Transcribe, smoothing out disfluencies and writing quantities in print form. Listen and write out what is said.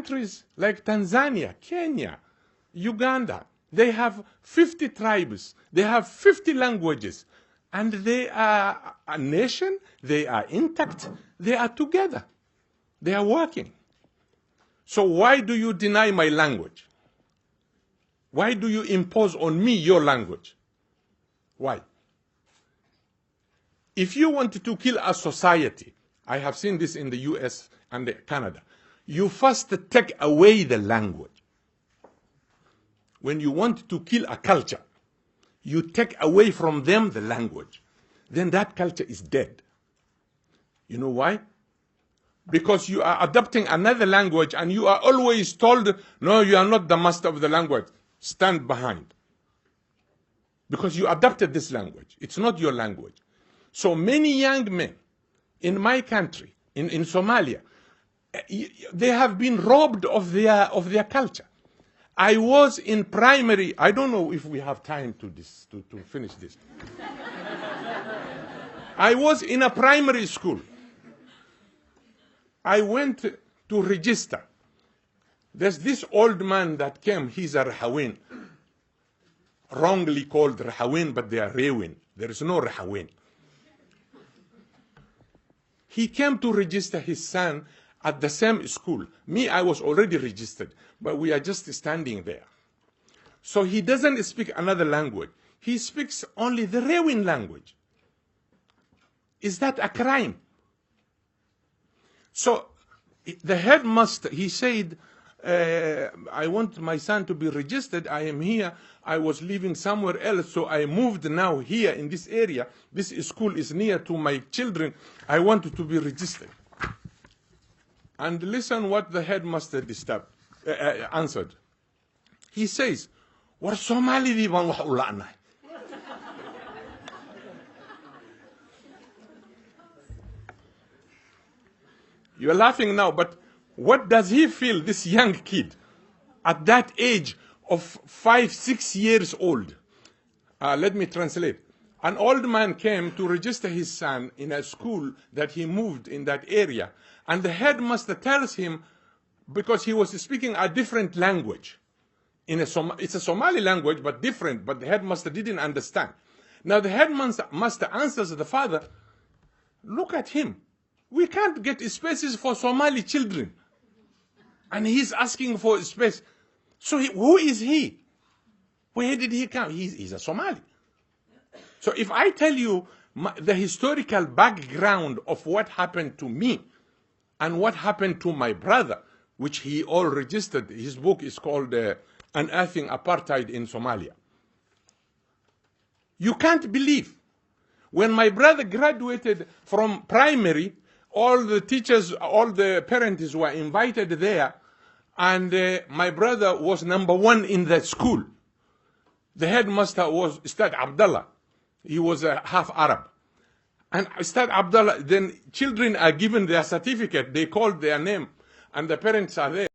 countries like Tanzania, Kenya, Uganda, they have 50 tribes, they have 50 languages, and they are a nation, they are intact, they are together, they are working. So why do you deny my language? Why do you impose on me your language? Why? If you want to kill a society, I have seen this in the US and Canada, you first take away the language. When you want to kill a culture, you take away from them the language. Then that culture is dead. You know why? Because you are adopting another language and you are always told, no, you are not the master of the language. Stand behind. Because you adopted this language. It's not your language. So many young men in my country, in Somalia, they have been robbed of their culture. I was in primary, I don't know if we have time to finish this. I was in a primary school. I went to register. There's this old man that came, he's a Rahawin, wrongly called Rahawin, but they are Rewin. There is no Rahawin. He came to register his son at the same school. Me, I was already registered, but we are just standing there. So he doesn't speak another language. He speaks only the Rewin language. Is that a crime? So the headmaster, he said, I want my son to be registered. I am here. I was living somewhere else, so I moved now here in this area. This school is near to my children. I want to be registered. And listen what the headmaster answered. He says, "War Somalidii baan wax u la'nahay." You are laughing now, but what does he feel, this young kid, at that age of 5, 6 years old? Let me translate. An old man came to register his son in a school that he moved in that area, and the headmaster tells him, because he was speaking a different language, it's a Somali language, but different, but the headmaster didn't understand. Now the headmaster answers the father, look at him. We can't get spaces for Somali children. And he's asking for space. So who is he? Where did he come? He's a Somali. So if I tell you the historical background of what happened to me and what happened to my brother, which he all registered, his book is called Unearthing Apartheid in Somalia. You can't believe. When my brother graduated from primary, all the teachers, all the parents were invited there, and my brother was #1 in that school. The headmaster was Ustad Abdullah. He was half Arab. And Ustad Abdullah, then children are given their certificate, they call their name, and the parents are there.